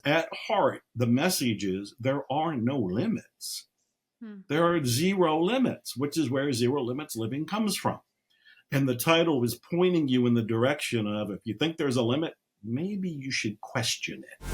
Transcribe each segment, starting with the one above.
At heart, the message is there are no limits. Hmm. There are zero limits, which is where zero limits living comes from. And the title is pointing you in the direction of if you think there's a limit, maybe you should question it.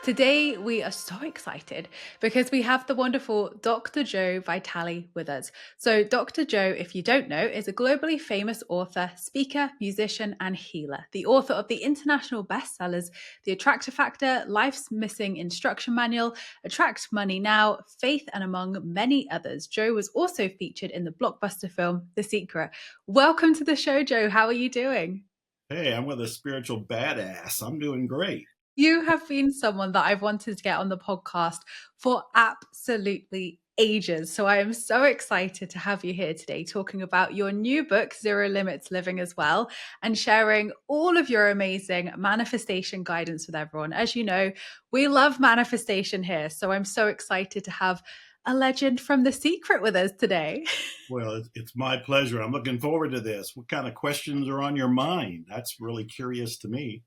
Today, we are so excited because we have the wonderful Dr. Joe Vitale with us. So, Dr. Joe, if you don't know, is a globally famous author, speaker, musician, and healer. The author of the international bestsellers, The Attractor Factor, Life's Missing Instruction Manual, Attract Money Now, Faith, and among many others. Joe was also featured in the blockbuster film, The Secret. Welcome to the show, Joe. How are you doing? Hey, I'm with a spiritual badass. I'm doing great. You have been someone that I've wanted to get on the podcast for absolutely ages. So I am so excited to have you here today talking about your new book, Zero Limits Living, as well, and sharing all of your amazing manifestation guidance with everyone. As you know, we love manifestation here. So I'm so excited to have a legend from The Secret with us today. Well, it's my pleasure. I'm looking forward to this. What kind of questions are on your mind? That's really curious to me.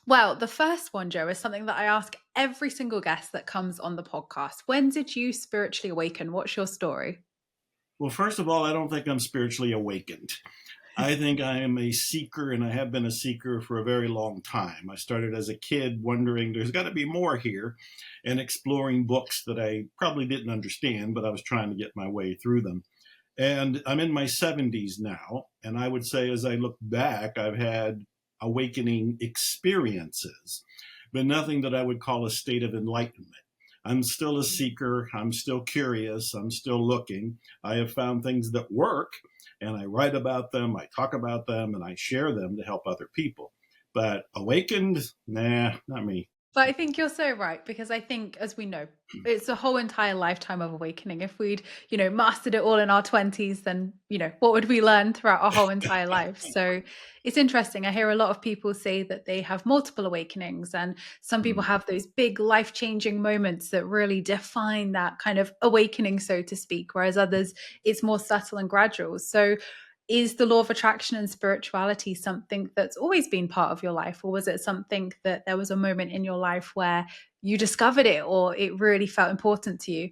Well, the first one, Joe, is something that I ask every single guest that comes on the podcast. When did you spiritually awaken? What's your story? Well, first of all, I don't think I'm spiritually awakened. I think I am a seeker, and I have been a seeker for a very long time. I started as a kid wondering there's got to be more here and exploring books that I probably didn't understand, but I was trying to get my way through them. And I'm in my 70s now. And I would say, as I look back, I've had awakening experiences, but nothing that I would call a state of enlightenment. I'm still a seeker. I'm still curious. I'm still looking. I have found things that work, and I write about them. I talk about them, and I share them to help other people. But awakened, nah, not me. But I think you're so right because I think, as we know, it's a whole entire lifetime of awakening. If we'd, mastered it all in our 20s, then, what would we learn throughout our whole entire life? So it's interesting. I hear a lot of people say that they have multiple awakenings, and some people have those big life changing moments that really define that kind of awakening, so to speak, whereas others, it's more subtle and gradual. So is the law of attraction and spirituality something that's always been part of your life, or was it something that there was a moment in your life where you discovered it or it really felt important to you?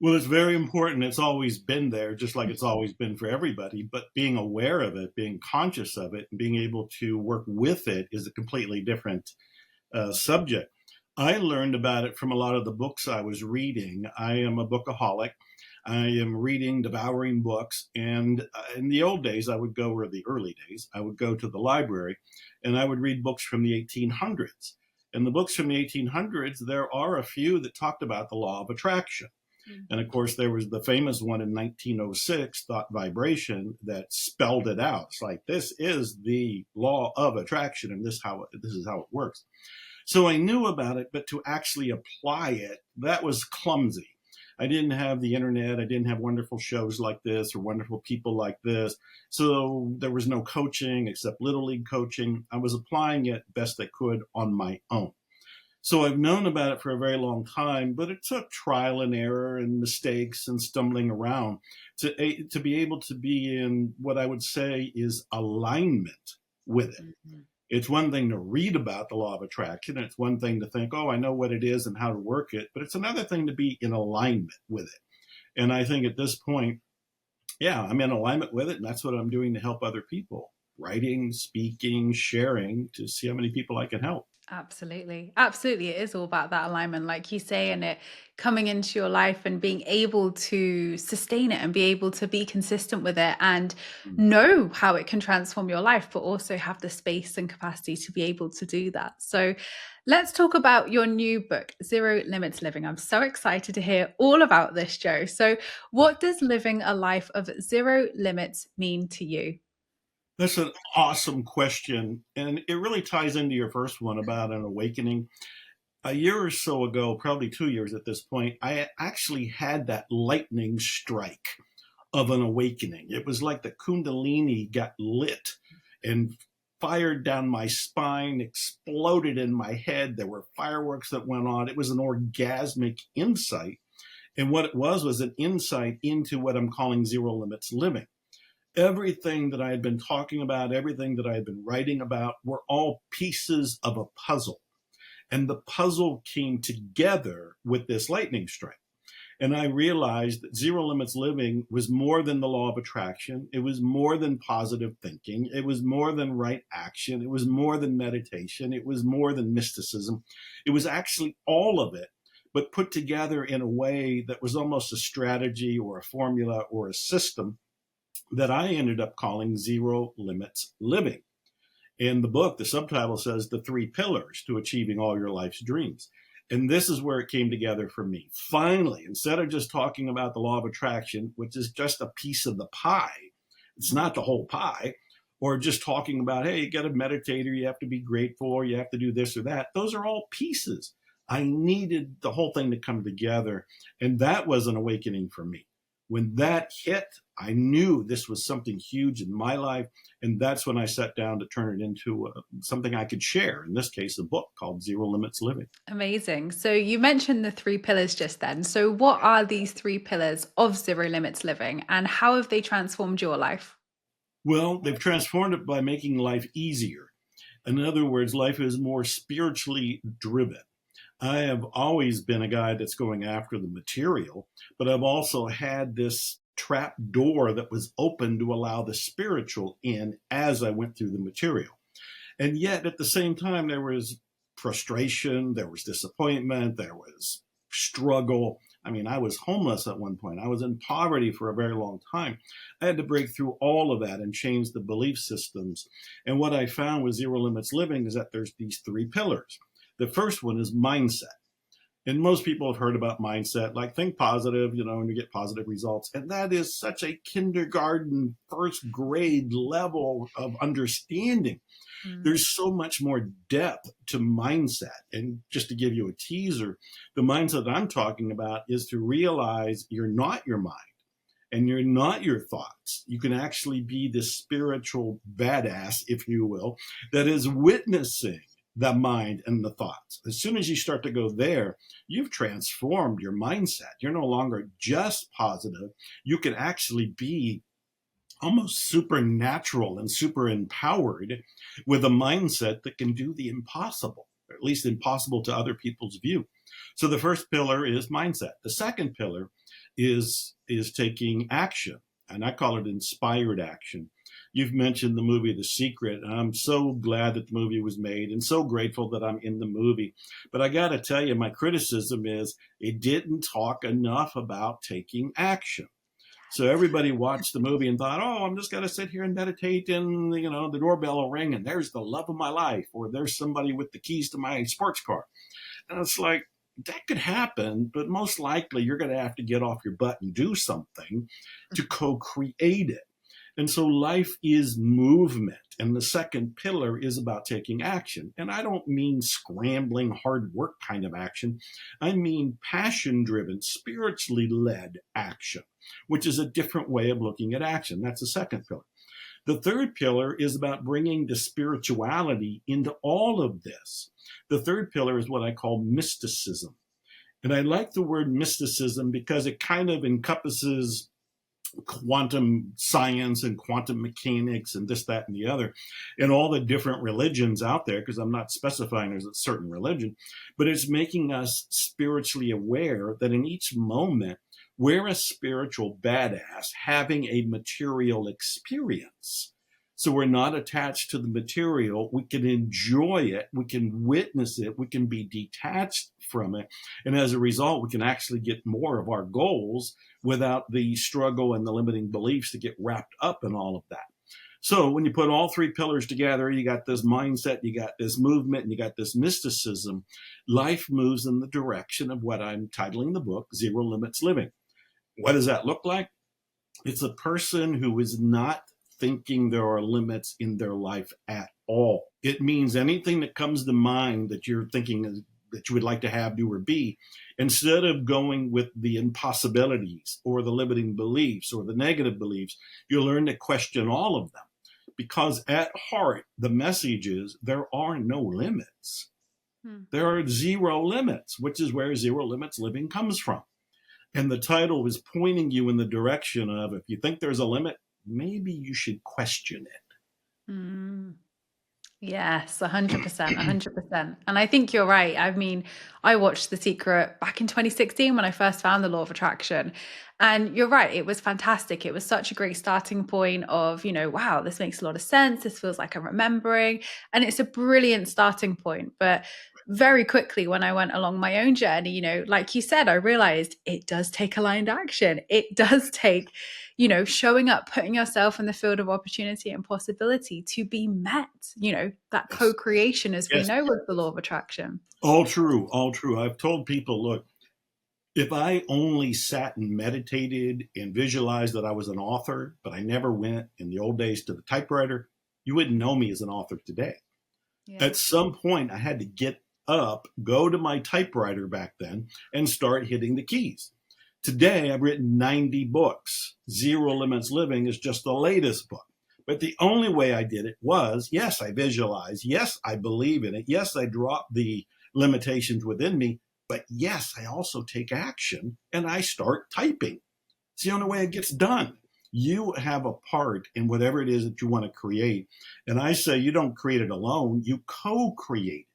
Well, it's very important. It's always been there, just like it's always been for everybody. But being aware of it, being conscious of it, and being able to work with it is a completely different subject. I learned about it from a lot of the books I was reading. I am a bookaholic. I am reading, devouring books. And in the old days, I would go, or the early days, I would go to the library and I would read books from the 1800s. And the books from the 1800s, there are a few that talked about the law of attraction. Mm. And of course, there was the famous one in 1906, Thought Vibration, that spelled it out. It's like, this is the law of attraction, and this is how it works. So I knew about it, but to actually apply it, that was clumsy. I didn't have the internet. I didn't have wonderful shows like this or wonderful people like this. So there was no coaching except Little League coaching. I was applying it best I could on my own. So I've known about it for a very long time, but it took trial and error and mistakes and stumbling around to be able to be in what I would say is alignment with it. Mhm. It's one thing to read about the law of attraction. It's one thing to think, oh, I know what it is and how to work it. But it's another thing to be in alignment with it. And I think at this point, yeah, I'm in alignment with it. And that's what I'm doing to help other people, writing, speaking, sharing, to see how many people I can help. Absolutely. Absolutely. It is all about that alignment, like you say, and it coming into your life and being able to sustain it and be able to be consistent with it and know how it can transform your life, but also have the space and capacity to be able to do that. So let's talk about your new book, Zero Limits Living. I'm so excited to hear all about this, Joe. So, what does living a life of zero limits mean to you? That's an awesome question. And it really ties into your first one about an awakening. A year or so ago, probably 2 years at this point, I actually had that lightning strike of an awakening. It was like the Kundalini got lit and fired down my spine, exploded in my head. There were fireworks that went on. It was an orgasmic insight. And what it was an insight into what I'm calling zero limits living. Everything that I had been talking about, everything that I had been writing about were all pieces of a puzzle. And the puzzle came together with this lightning strike. And I realized that zero limits living was more than the law of attraction. It was more than positive thinking. It was more than right action. It was more than meditation. It was more than mysticism. It was actually all of it, but put together in a way that was almost a strategy or a formula or a system that I ended up calling zero limits living. In the book, the subtitle says the three pillars to achieving all your life's dreams. And this is where it came together for me. Finally, instead of just talking about the law of attraction, which is just a piece of the pie, it's not the whole pie, or just talking about, hey, you got to meditate, or you have to be grateful, or you have to do this or that. Those are all pieces. I needed the whole thing to come together. And that was an awakening for me. When that hit, I knew this was something huge in my life. And that's when I sat down to turn it into something I could share. In this case, a book called Zero Limits Living. Amazing. So you mentioned the three pillars just then. So what are these three pillars of zero limits living, and how have they transformed your life? Well, they've transformed it by making life easier. In other words, life is more spiritually driven. I have always been a guy that's going after the material, but I've also had this trap door that was open to allow the spiritual in as I went through the material. And yet at the same time, there was frustration, there was disappointment, there was struggle. I mean, I was homeless at one point. I was in poverty for a very long time. I had to break through all of that and change the belief systems. And what I found with Zero Limits Living is that there's these three pillars. The first one is mindset. And most people have heard about mindset, like think positive, and you get positive results. And that is such a kindergarten, first grade level of understanding. Mm. There's so much more depth to mindset. And just to give you a teaser, the mindset I'm talking about is to realize you're not your mind and you're not your thoughts. You can actually be this spiritual badass, if you will, that is witnessing the mind and the thoughts. As soon as you start to go there, you've transformed your mindset. You're no longer just positive. You can actually be almost supernatural and super empowered with a mindset that can do the impossible, or at least impossible to other people's view. So the first pillar is mindset. The second pillar is taking action, and I call it inspired action. You've mentioned the movie The Secret, and I'm so glad that the movie was made and so grateful that I'm in the movie. But I got to tell you, my criticism is it didn't talk enough about taking action. So everybody watched the movie and thought, oh, I'm just going to sit here and meditate, and the doorbell will ring and there's the love of my life, or there's somebody with the keys to my sports car. And it's like, that could happen, but most likely you're going to have to get off your butt and do something to co-create it. And so life is movement. And the second pillar is about taking action. And I don't mean scrambling, hard work kind of action. I mean passion-driven, spiritually led action, which is a different way of looking at action. That's the second pillar. The third pillar is about bringing the spirituality into all of this. The third pillar is what I call mysticism. And I like the word mysticism because it kind of encompasses quantum science and quantum mechanics and this, that, and the other, and all the different religions out there, because I'm not specifying there's a certain religion, but it's making us spiritually aware that in each moment, we're a spiritual badass having a material experience. So we're not attached to the material. We can enjoy it. We can witness it. We can be detached from it. And as a result, we can actually get more of our goals without the struggle and the limiting beliefs to get wrapped up in all of that. So when you put all three pillars together, you got this mindset, you got this movement, and you got this mysticism. Life moves in the direction of what I'm titling the book, Zero Limits Living. What does that look like? It's a person who is not thinking there are limits in their life at all. It means anything that comes to mind that you're thinking that you would like to have, do, or be, instead of going with the impossibilities or the limiting beliefs or the negative beliefs, you learn to question all of them. Because at heart, the message is there are no limits. There are zero limits, which is where Zero Limits Living comes from. And the title is pointing you in the direction of, if you think there's a limit, maybe you should question it. Mm. Yes, 100%, 100%. And I think you're right. I mean, I watched The Secret back in 2016 when I first found the law of attraction. And you're right, it was fantastic. It was such a great starting point of, wow, this makes a lot of sense. This feels like I'm remembering. And it's a brilliant starting point. But very quickly, when I went along my own journey, like you said, I realized it does take aligned action. It does take showing up, putting yourself in the field of opportunity and possibility to be met, that Yes. co-creation, as we Yes. know, with the law of attraction. All true. All true. I've told people, look, if I only sat and meditated and visualized that I was an author, but I never went in the old days to the typewriter, you wouldn't know me as an author today. Yeah. At some point, I had to get up, go to my typewriter back then, and start hitting the keys. Today, I've written 90 books. Zero Limits Living is just the latest book. But the only way I did it was, yes, I visualize. Yes, I believe in it. Yes, I drop the limitations within me. But yes, I also take action and I start typing. It's the only way it gets done. You have a part in whatever it is that you want to create. And I say you don't create it alone, you co-create.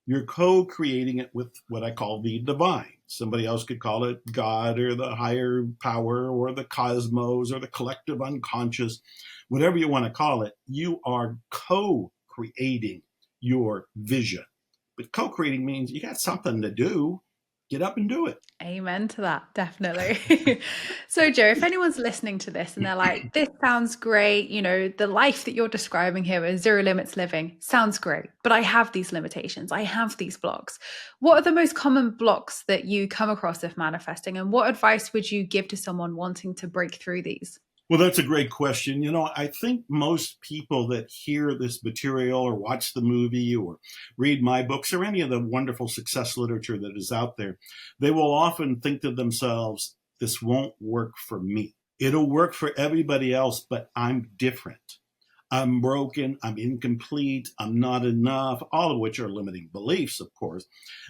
You're co-creating it with what I call the divine. Somebody else could call it God or the higher power or the cosmos or the collective unconscious, whatever you want to call it. You are co-creating your vision. But co-creating means you got something to do. Get up and do it. Amen to that, definitely. So, Joe, if anyone's listening to this and they're like, this sounds great, the life that you're describing here is zero limits living sounds great, but I have these limitations, I have these blocks. What are the most common blocks that you come across if manifesting, and what advice would you give to someone wanting to break through these? Well, that's a great question. I think most people that hear this material or watch the movie or read my books or any of the wonderful success literature that is out there, they will often think to themselves, this won't work for me. It'll work for everybody else, but I'm different. I'm broken. I'm incomplete. I'm not enough, all of which are limiting beliefs, of course.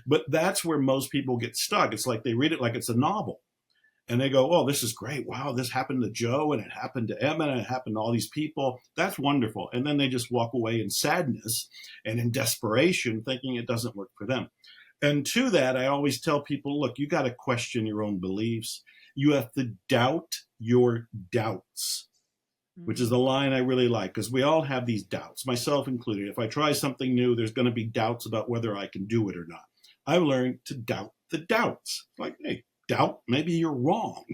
But that's where most people get stuck. It's like they read it like it's a novel. And they go, oh, this is great. Wow, this happened to Joe and it happened to Emma and it happened to all these people. That's wonderful. And then they just walk away in sadness and in desperation, thinking it doesn't work for them. And to that, I always tell people, look, you got to question your own beliefs. You have to doubt your doubts, which is the line I really like, because we all have these doubts, myself included. If I try something new, there's going to be doubts about whether I can do it or not. I've learned to doubt the doubts. Like, hey, doubt, maybe you're wrong.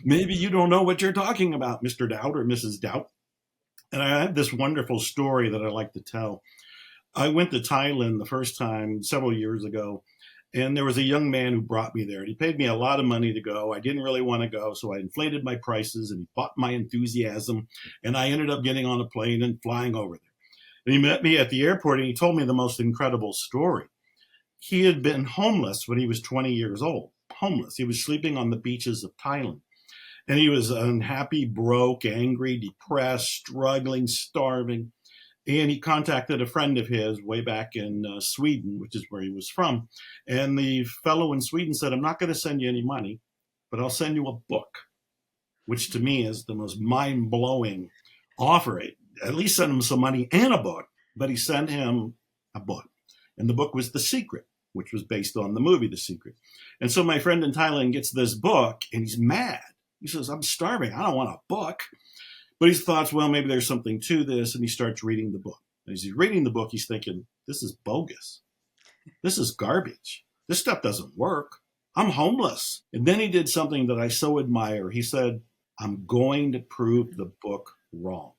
Maybe you don't know what you're talking about, Mr. Doubt or Mrs. Doubt. And I have this wonderful story that I like to tell. I went to Thailand the first time several years ago, and there was a young man who brought me there. And he paid me a lot of money to go. I didn't really want to go, so I inflated my prices, and he bought my enthusiasm. And I ended up getting on a plane and flying over there. And he met me at the airport, and he told me the most incredible story. He had been homeless when he was 20 years old. Homeless. He was sleeping on the beaches of Thailand. And he was unhappy, broke, angry, depressed, struggling, starving. And he contacted a friend of his way back in Sweden, which is where he was from. And the fellow in Sweden said, I'm not going to send you any money, but I'll send you a book, which to me is the most mind-blowing offer. At least send him some money and a book, but he sent him a book. And the book was The Secret, which was based on the movie The Secret. And so my friend in Thailand gets this book and he's mad. He says, I'm starving. I don't want a book. But he thought, well, maybe there's something to this. And he starts reading the book. And as he's reading the book, he's thinking, this is bogus. This is garbage. This stuff doesn't work. I'm homeless. And then he did something that I so admire. He said, I'm going to prove the book wrong.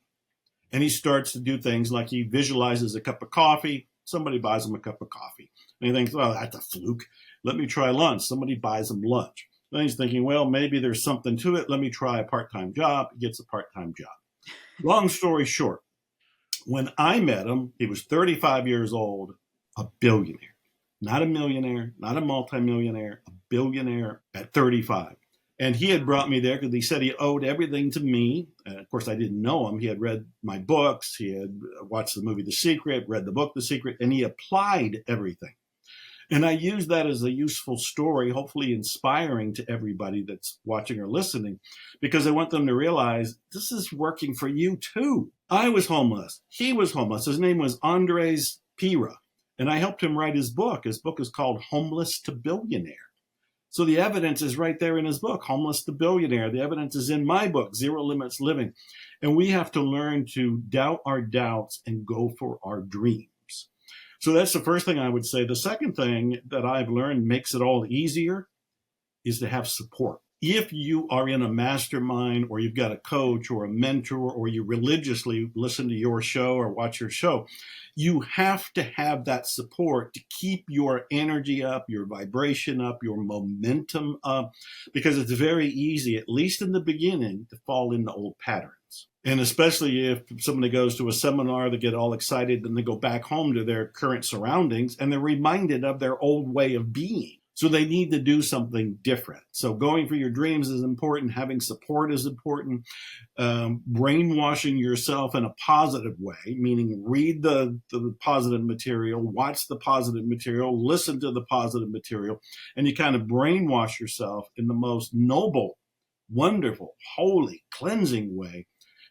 And he starts to do things like he visualizes a cup of coffee. Somebody buys him a cup of coffee. And he thinks, well, that's a fluke. Let me try lunch. Somebody buys him lunch. Then he's thinking, well, maybe there's something to it. Let me try a part-time job. He gets a part-time job. Long story short, when I met him, he was 35 years old, a billionaire. Not a millionaire, not a multimillionaire, a billionaire at 35. And he had brought me there because he said he owed everything to me. And of course, I didn't know him. He had read my books. He had watched the movie The Secret, read the book The Secret, and he applied everything. And I use that as a useful story, hopefully inspiring to everybody that's watching or listening, because I want them to realize this is working for you too. I was homeless. He was homeless. His name was Andres Pira. And I helped him write his book. His book is called Homeless to Billionaire. So the evidence is right there in his book, Homeless to Billionaire. The evidence is in my book, Zero Limits Living. And we have to learn to doubt our doubts and go for our dreams. So that's the first thing I would say. The second thing that I've learned makes it all easier is to have support. If you are in a mastermind or you've got a coach or a mentor or you religiously listen to your show or watch your show, you have to have that support to keep your energy up, your vibration up, your momentum up, because it's very easy, at least in the beginning, to fall into old patterns. And especially if somebody goes to a seminar, they get all excited, then they go back home to their current surroundings and they're reminded of their old way of being. So they need to do something different. So going for your dreams is important. Having support is important. Brainwashing yourself in a positive way, meaning read the positive material, watch the positive material, listen to the positive material, and you kind of brainwash yourself in the most noble, wonderful, holy, cleansing way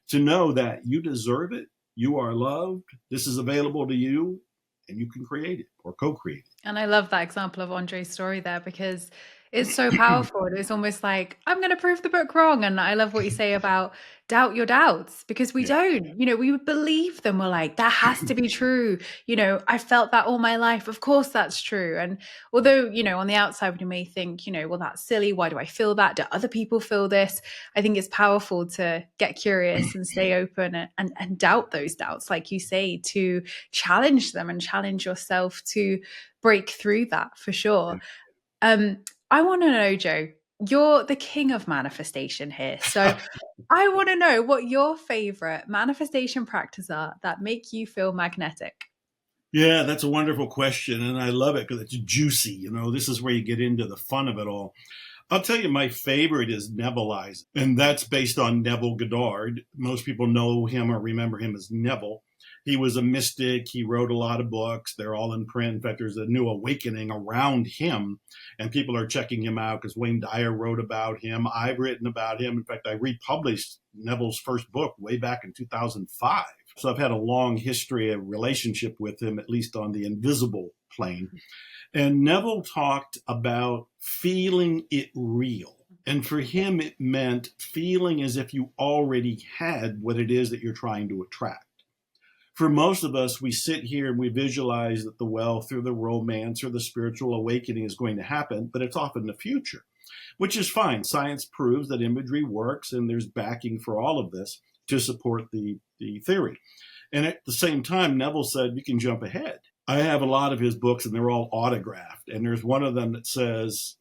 to know that you deserve it, you are loved, this is available to you, and you can create it or co-create it. And I love that example of Andre's story there because it's so powerful. It's almost like, I'm going to prove the book wrong. And I love what you say about doubt your doubts because we Yeah. don't, we believe them. We're like, that has to be true. I felt that all my life. Of course, that's true. And although, on the outside, we may think, well, that's silly. Why do I feel that? Do other people feel this? I think it's powerful to get curious and stay open and doubt those doubts, like you say, to challenge them and challenge yourself to break through that for sure. I want to know, Joe, you're the king of manifestation here. So I want to know what your favorite manifestation practices are that make you feel magnetic. Yeah, that's a wonderful question. And I love it because it's juicy. This is where you get into the fun of it all. I'll tell you, my favorite is Nevilleizing, and that's based on Neville Goddard. Most people know him or remember him as Neville. He was a mystic. He wrote a lot of books. They're all in print. In fact, there's a new awakening around him, and people are checking him out because Wayne Dyer wrote about him. I've written about him. In fact, I republished Neville's first book way back in 2005. So I've had a long history of relationship with him, at least on the invisible plane. And Neville talked about feeling it real. And for him, it meant feeling as if you already had what it is that you're trying to attract. For most of us, we sit here and we visualize that the wealth or the romance or the spiritual awakening is going to happen, but it's often the future, which is fine. Science proves that imagery works, and there's backing for all of this to support the theory. And at the same time, Neville said, you can jump ahead. I have a lot of his books, and they're all autographed. And there's one of them that says,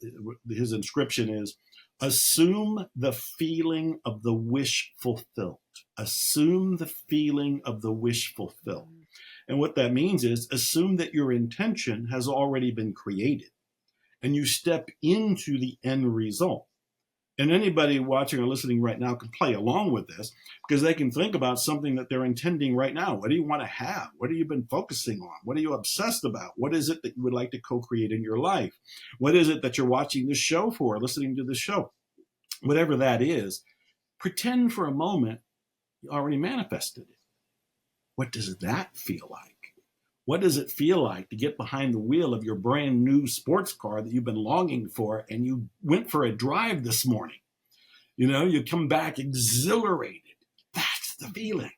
his inscription is, assume the feeling of the wish fulfilled. Assume the feeling of the wish fulfilled. And what that means is assume that your intention has already been created, and you step into the end result. And anybody watching or listening right now can play along with this because they can think about something that they're intending right now. What do you want to have? What have you been focusing on? What are you obsessed about? What is it that you would like to co-create in your life? What is it that you're watching this show for, listening to this show? Whatever that is, pretend for a moment you already manifested it. What does that feel like? What does it feel like to get behind the wheel of your brand new sports car that you've been longing for and you went for a drive this morning? You come back exhilarated. That's the feeling.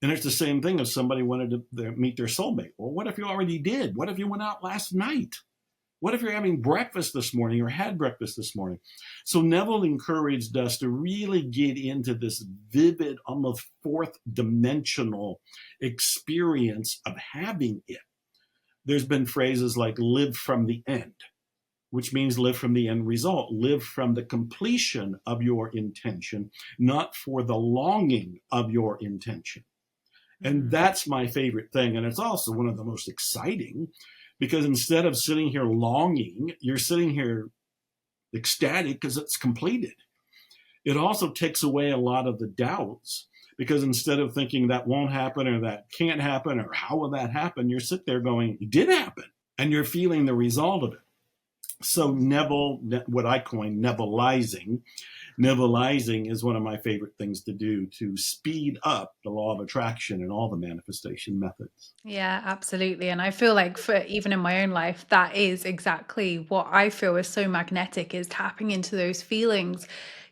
And it's the same thing if somebody wanted to meet their soulmate. Well, what if you already did? What if you went out last night? What if you're having breakfast this morning or had breakfast this morning? So Neville encouraged us to really get into this vivid, almost fourth dimensional experience of having it. There's been phrases like live from the end, which means live from the end result, live from the completion of your intention, not for the longing of your intention. And that's my favorite thing. And it's also one of the most exciting because instead of sitting here longing, you're sitting here ecstatic because it's completed. It also takes away a lot of the doubts because instead of thinking that won't happen or that can't happen or how will that happen, you're sitting there going, it did happen. and you're feeling the result of it. So Neville, what I coin Nevilleizing is one of my favorite things to do to speed up the law of attraction and all the manifestation methods. Yeah, absolutely. And I feel like for even in my own life, that is exactly what I feel is so magnetic is tapping into those feelings,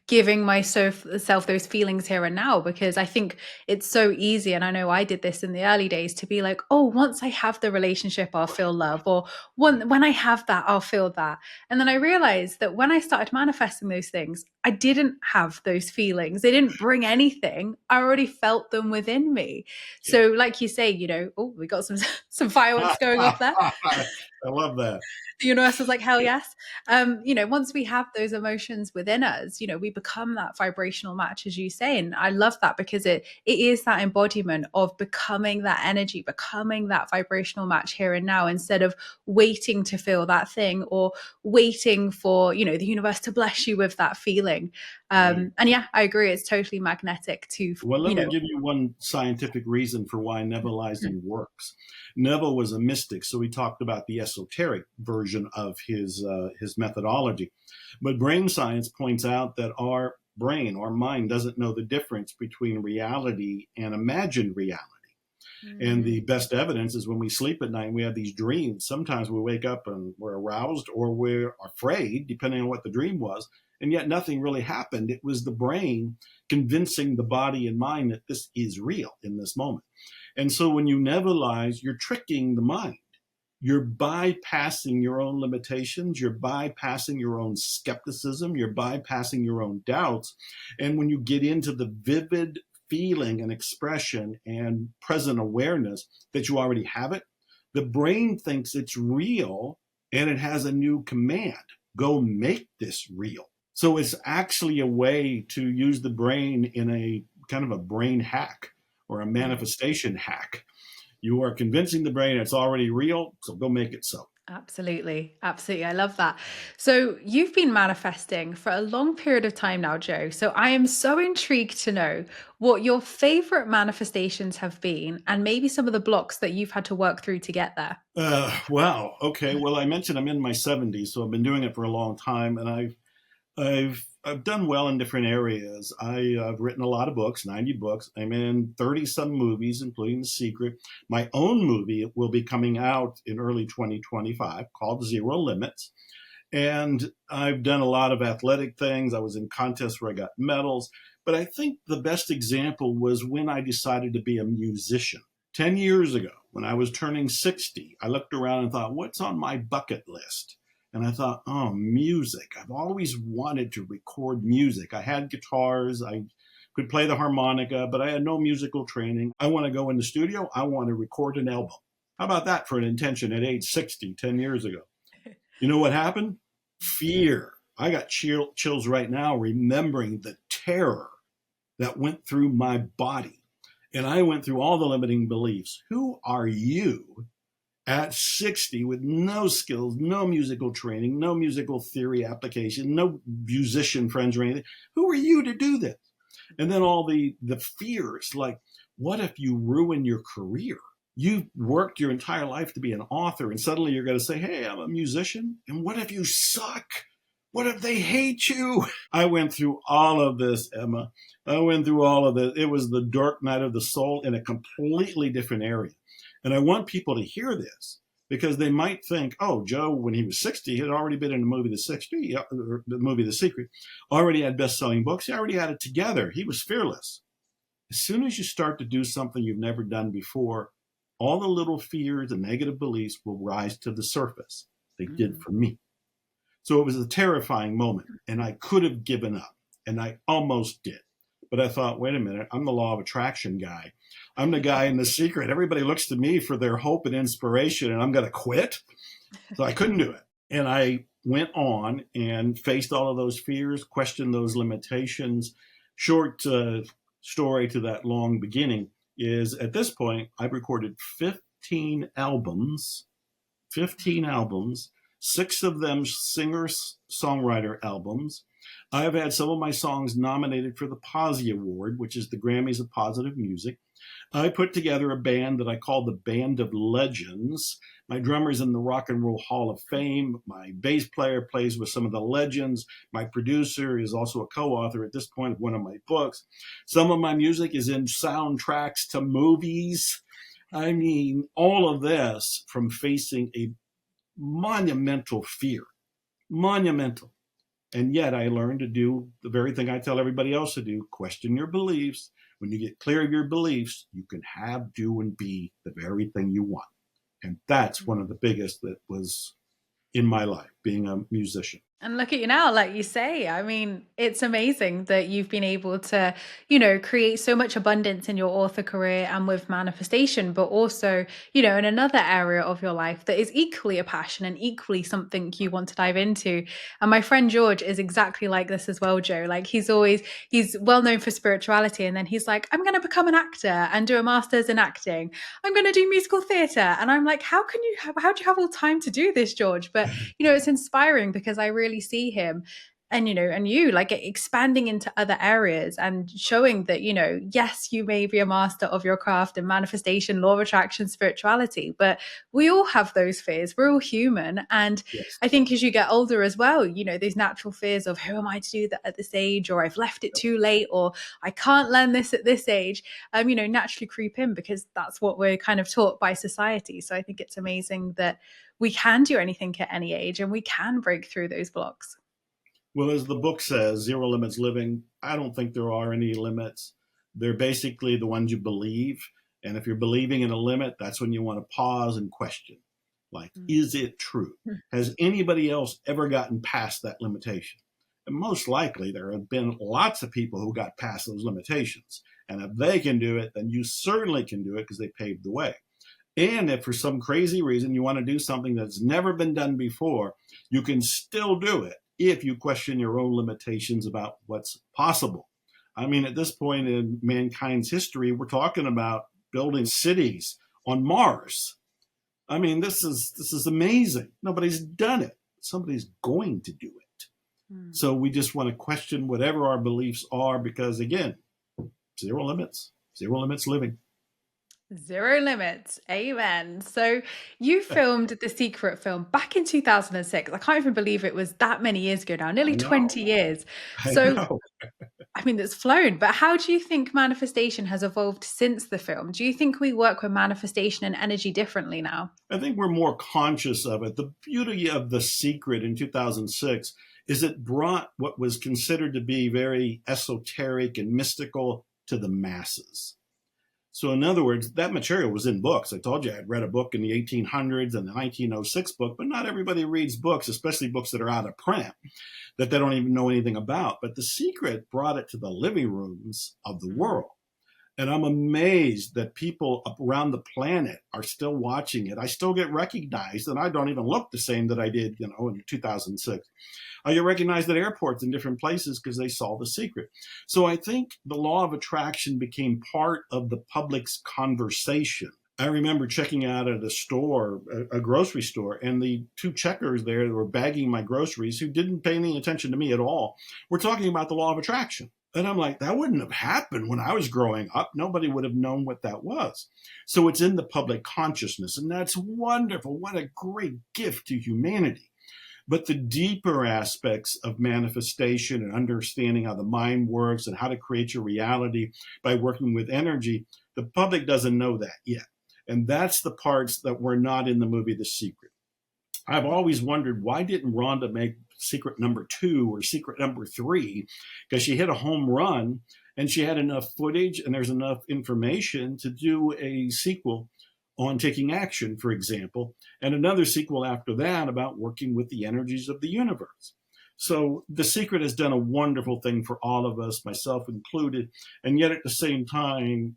giving myself those feelings here and now, because I think it's so easy. And I know I did this in the early days to be like, oh, once I have the relationship, I'll feel love, or when I have that, I'll feel that. And then I realized that when I started manifesting those things, I didn't have those feelings. They didn't bring anything. I already felt them within me. Yeah. So, like you say, oh, we got some some fireworks going off there. I love that. The universe was like, hell yes. Once we have those emotions within us, we become that vibrational match, as you say. And I love that because it is that embodiment of becoming that energy, becoming that vibrational match here and now, instead of waiting to feel that thing or waiting for, the universe to bless you with that feeling. Right. And yeah, I agree. It's totally magnetic to, Well, let me give you one scientific reason for why Nevilleizing works. Neville was a mystic, so he talked about the esoteric version of his methodology. But brain science points out that our brain, our mind, doesn't know the difference between reality and imagined reality. And the best evidence is when we sleep at night and we have these dreams. Sometimes we wake up and we're aroused or we're afraid, depending on what the dream was. And yet nothing really happened. It was the brain convincing the body and mind that this is real in this moment. And so when you Nebulize, you're tricking the mind. You're bypassing your own limitations. You're bypassing your own skepticism. You're bypassing your own doubts. And when you get into the vivid feeling and expression and present awareness that you already have it, the brain thinks it's real and it has a new command: go make this real. So it's actually a way to use the brain in a kind of a brain hack or a manifestation hack. You are convincing the brain it's already real, so go make it so. Absolutely. Absolutely. I love that. So you've been manifesting for a long period of time now, Joe. So I am so intrigued to know what your favorite manifestations have been and maybe some of the blocks that you've had to work through to get there. Wow. Okay. Well, I mentioned I'm in my 70s, so I've been doing it for a long time, and I've done well in different areas. I've written a lot of books, 90 books. I'm in 30 some movies, including The Secret. My own movie will be coming out in early 2025 called Zero Limits. And I've done a lot of athletic things. I was in contests where I got medals. But I think the best example was when I decided to be a musician. 10 years ago, when I was turning 60, I looked around and thought, what's on my bucket list? And I thought, oh, music. I've always wanted to record music. I had guitars. I could play the harmonica, but I had no musical training. I want to go in the studio. I want to record an album. How about that for an intention at age 60, 10 years ago? You know what happened? Fear. I got chills right now remembering the terror that went through my body. And I went through all the limiting beliefs. Who are you at 60 with no skills, no musical training, no musical theory application, no musician friends or anything? Who are you to do this? And then all the fears, like, what if you ruin your career? You've worked your entire life to be an author, and suddenly you're going to say, hey, I'm a musician. And what if you suck? What if they hate you? I went through all of this, Emma. I went through all of this. It was the dark night of the soul in a completely different area. And I want people to hear this because they might think, oh, Joe, when he was 60, had already been in the movie The movie The Secret, already had best-selling books. He already had it together. He was fearless. As soon as you start to do something you've never done before, all the little fears and negative beliefs will rise to the surface. They did for me. So it was a terrifying moment, and I could have given up, and I almost did. But I thought, wait a minute, I'm the law of attraction guy. I'm the guy in The Secret. Everybody looks to me for their hope and inspiration, and I'm going to quit? So I couldn't do it. And I went on and faced all of those fears, questioned those limitations. Short story to that long beginning is, at this point, I've recorded 15 albums, 6 of them singer-songwriter albums. I've had some of my songs nominated for the Posse Award, which is the Grammys of Positive Music. I put together a band that I call the Band of Legends. My drummer's in the Rock and Roll Hall of Fame. My bass player plays with some of the legends. My producer is also a co-author at this point of one of my books. Some of my music is in soundtracks to movies. I mean, all of this from facing a monumental fear. Monumental. And yet I learned to do the very thing I tell everybody else to do: question your beliefs. When you get clear of your beliefs, you can have, do, and be the very thing you want. And that's one of the biggest that was in my life, being a musician. And look at you now, like you say. I mean, it's amazing that you've been able to, create so much abundance in your author career and with manifestation, but also, in another area of your life that is equally a passion and equally something you want to dive into. And my friend George is exactly like this as well, Joe. Like he's well known for spirituality. And then he's like, I'm going to become an actor and do a master's in acting. I'm going to do musical theater. And I'm like, how do you have all time to do this, George? But it's inspiring because I really see him and you like expanding into other areas and showing that yes, you may be a master of your craft and manifestation, law of attraction, spirituality, but we all have those fears. We're all human. And Yes. I think as you get older as well, these natural fears of, who am I to do that at this age, or I've left it too late, or I can't learn this at this age, naturally creep in because that's what we're kind of taught by society. So I think it's amazing that we can do anything at any age and we can break through those blocks. Well, as the book says, Zero Limits Living, I don't think there are any limits. They're basically the ones you believe. And if you're believing in a limit, that's when you want to pause and question. Like, is it true? Has anybody else ever gotten past that limitation? And most likely there have been lots of people who got past those limitations. And if they can do it, then you certainly can do it because they paved the way. And if for some crazy reason you want to do something that's never been done before, you can still do it if you question your own limitations about what's possible. I mean, at this point in mankind's history, we're talking about building cities on Mars. I mean, this is amazing. Nobody's done it. Somebody's going to do it. So we just want to question whatever our beliefs are because, again, zero limits living. Zero limits. Amen. So you filmed the Secret film back in 2006. I can't even believe it was that many years ago now, nearly I know. 20 years. I So, know. I mean, it's flown, but how do you think manifestation has evolved since the film? Do you think we work with manifestation and energy differently now? I think we're more conscious of it. The beauty of The Secret in 2006 is it brought what was considered to be very esoteric and mystical to the masses. So, in other words, that material was in books. I told you I'd read a book in the 1800s and the 1906 book, but not everybody reads books, especially books that are out of print that they don't even know anything about. But The Secret brought it to the living rooms of the world. And I'm amazed that people around the planet are still watching it. I still get recognized, and I don't even look the same that I did, in 2006. I get recognized at airports in different places because they saw The Secret. So I think the law of attraction became part of the public's conversation. I remember checking out at a store, a grocery store, and the two checkers there that were bagging my groceries, who didn't pay any attention to me at all, were talking about the law of attraction. And I'm like, that wouldn't have happened when I was growing up. Nobody would have known what that was. So it's in the public consciousness, and that's wonderful. What a great gift to humanity. But the deeper aspects of manifestation and understanding how the mind works and how to create your reality by working with energy, the public doesn't know that yet. And that's the parts that were not in the movie The Secret. I've always wondered, why didn't Rhonda make Secret number 2 or Secret number 3? Because she hit a home run and she had enough footage and there's enough information to do a sequel on taking action, for example, and another sequel after that about working with the energies of the universe. So The Secret has done a wonderful thing for all of us, myself included, and yet at the same time,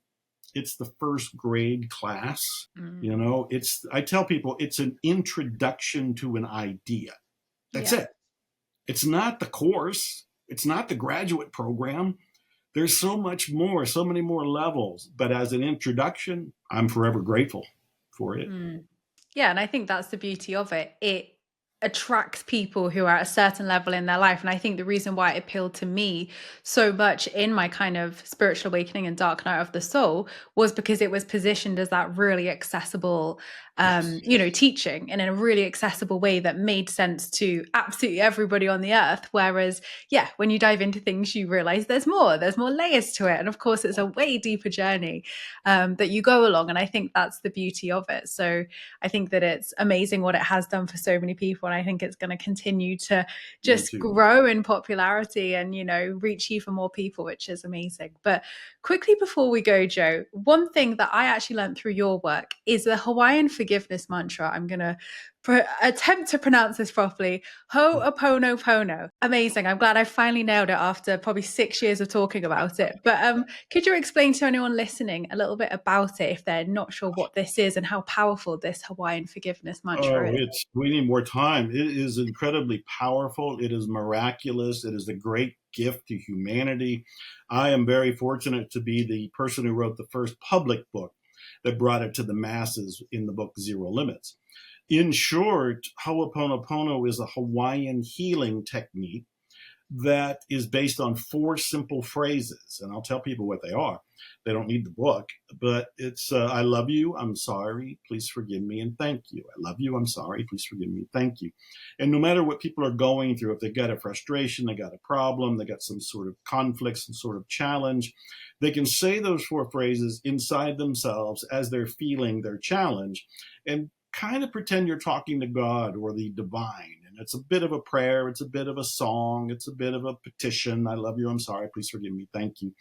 it's the first grade class. I tell people it's an introduction to an idea. That's it. It's not the course. It's not the graduate program. There's so much more, so many more levels. But as an introduction, I'm forever grateful for it. Yeah, and I think that's the beauty of it. attracts people who are at a certain level in their life. And I think the reason why it appealed to me so much in my kind of spiritual awakening and dark night of the soul was because it was positioned as that really accessible, Yes. teaching in a really accessible way that made sense to absolutely everybody on the earth. Whereas, yeah, when you dive into things, you realize there's more layers to it. And of course, it's a way deeper journey that you go along. And I think that's the beauty of it. So I think that it's amazing what it has done for so many people. And I think it's going to continue to Me just too. grow in popularity and, reach even more people, which is amazing. But quickly before we go, Joe, one thing that I actually learned through your work is the Hawaiian forgiveness mantra. I'm going to attempt to pronounce this properly. Ho'oponopono. Amazing. I'm glad I finally nailed it after probably 6 years of talking about it. But could you explain to anyone listening a little bit about it if they're not sure what this is and how powerful this Hawaiian forgiveness mantra Oh, is? we need more time. It is incredibly powerful. It is miraculous. It is a great gift to humanity. I am very fortunate to be the person who wrote the first public book that brought it to the masses in the book Zero Limits. In short, Ho'oponopono is a Hawaiian healing technique that is based on four simple phrases. And I'll tell people what they are. They don't need the book, but it's I love you, I'm sorry, please forgive me, and thank you. I love you, I'm sorry, please forgive me, thank you. And no matter what people are going through, if they've got a frustration, they got a problem, they got some sort of conflict, some sort of challenge, they can say those four phrases inside themselves as they're feeling their challenge and kind of pretend you're talking to God or the divine. And it's a bit of a prayer, it's a bit of a song, it's a bit of a petition. I love you, I'm sorry, please forgive me, thank you.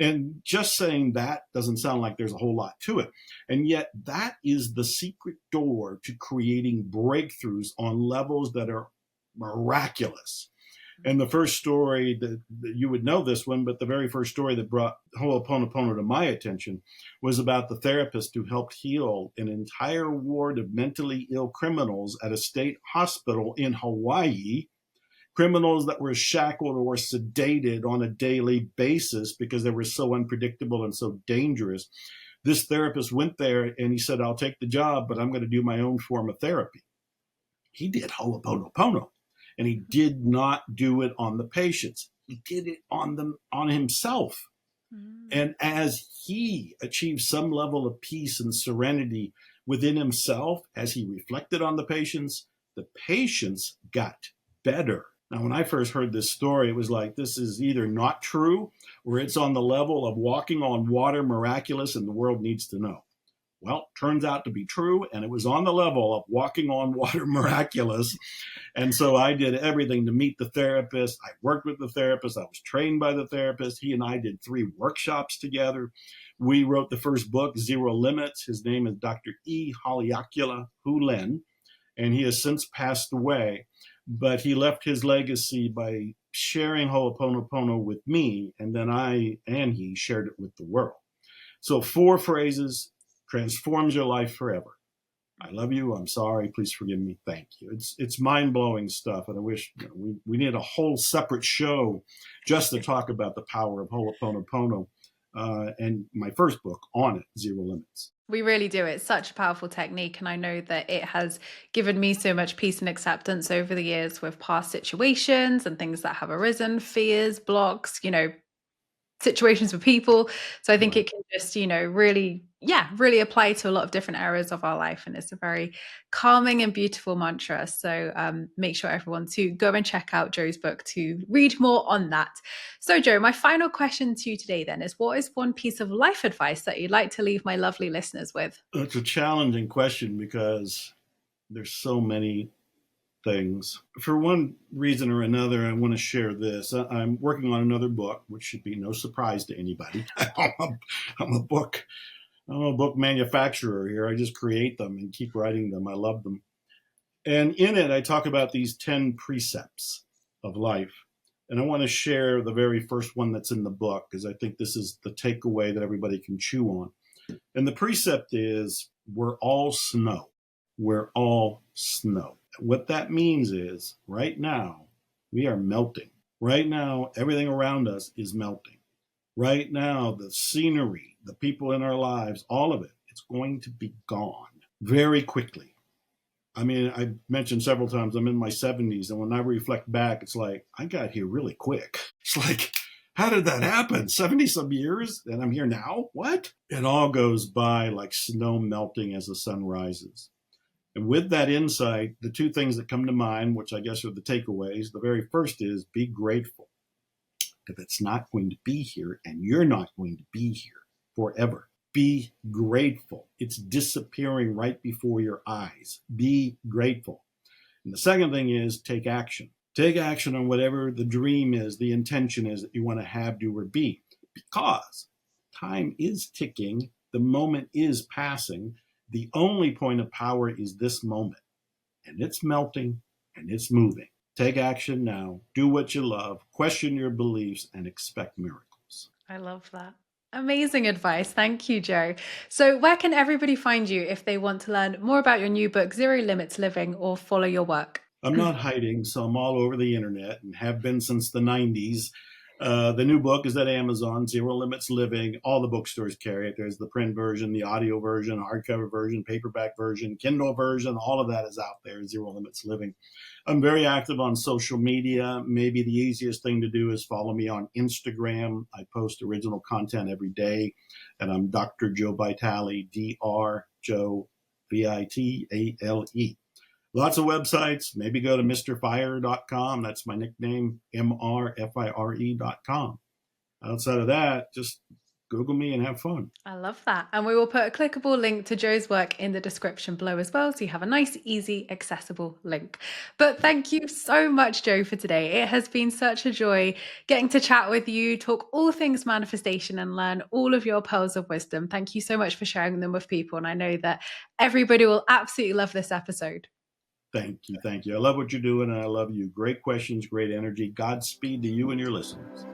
And just saying that doesn't sound like there's a whole lot to it. And yet, that is the secret door to creating breakthroughs on levels that are miraculous. And the first story that you would know this one, but the very first story that brought Ho'oponopono to my attention was about the therapist who helped heal an entire ward of mentally ill criminals at a state hospital in Hawaii, criminals that were shackled or sedated on a daily basis because they were so unpredictable and so dangerous. This therapist went there and he said, I'll take the job, but I'm going to do my own form of therapy. He did Ho'oponopono, and he did not do it on the patients. He did it on himself. Mm. And as he achieved some level of peace and serenity within himself, as he reflected on the patients got better. Now, when I first heard this story, it was like, this is either not true or it's on the level of walking on water miraculous and the world needs to know. Well, turns out to be true, and it was on the level of walking on water miraculous. And so I did everything to meet the therapist. I worked with the therapist. I was trained by the therapist. He and I did 3 workshops together. We wrote the first book, Zero Limits. His name is Dr. E. Haleakula Hulen, and he has since passed away. But he left his legacy by sharing Ho'oponopono with me, and then I and he shared it with the world. So 4 phrases transforms your life forever. I love you. I'm sorry. Please forgive me. Thank you. It's mind blowing stuff, and I wish we need a whole separate show just to talk about the power of Ho'oponopono and my first book on it, Zero Limits. We really do. It's such a powerful technique. And I know that it has given me so much peace and acceptance over the years with past situations and things that have arisen, fears, blocks, situations with people. So I think Right. it can just, really apply to a lot of different areas of our life. And it's a very calming and beautiful mantra. So make sure everyone to go and check out Joe's book to read more on that. So Joe, my final question to you today then is, what is one piece of life advice that you'd like to leave my lovely listeners with? It's a challenging question because there's so many things. For one reason or another, I want to share this. I'm working on another book, which should be no surprise to anybody. I'm a book I'm a book manufacturer here. I just create them and keep writing them. I love them. And in it, I talk about these 10 precepts of life. And I want to share the very first one that's in the book because I think this is the takeaway that everybody can chew on. And the precept is, we're all snow. We're all snow. What that means is, right now, we are melting. Right now, everything around us is melting. Right now, the scenery, the people in our lives, all of it, it's going to be gone very quickly. I mean, I mentioned several times I'm in my 70s, and when I reflect back, it's like I got here really quick. It's like, how did that happen? 70 some years, and I'm here now? What? It all goes by like snow melting as the sun rises. And with that insight, the two things that come to mind, which I guess are the takeaways, the very first is be grateful if it's not going to be here, and you're not going to be here forever. Be grateful. It's disappearing right before your eyes. Be grateful. And the second thing is take action. Take action on whatever the dream is, the intention is that you want to have, do, or be, because time is ticking. The moment is passing. The only point of power is this moment, and it's melting and it's moving. Take action now. Do what you love. Question your beliefs and expect miracles. I love that. Amazing advice. Thank you, Joe. So, where can everybody find you if they want to learn more about your new book, Zero Limits Living, or follow your work? I'm not hiding, so I'm all over the internet and have been since the 90s. The new book is at Amazon, Zero Limits Living. All the bookstores carry it. There's the print version, the audio version, hardcover version, paperback version, Kindle version. All of that is out there, Zero Limits Living. I'm very active on social media. Maybe the easiest thing to do is follow me on Instagram. I post original content every day, and I'm Dr. Joe Vitale, Dr. Joe Vitale. Lots of websites. Maybe go to mrfire.com. That's my nickname, mrfire.com. Outside of that, just Google me and have fun. I love that. And we will put a clickable link to Joe's work in the description below as well. So you have a nice, easy, accessible link. But thank you so much, Joe, for today. It has been such a joy getting to chat with you, talk all things manifestation, and learn all of your pearls of wisdom. Thank you so much for sharing them with people. And I know that everybody will absolutely love this episode. Thank you. Thank you. I love what you're doing, and I love you. Great questions, great energy. Godspeed to you and your listeners.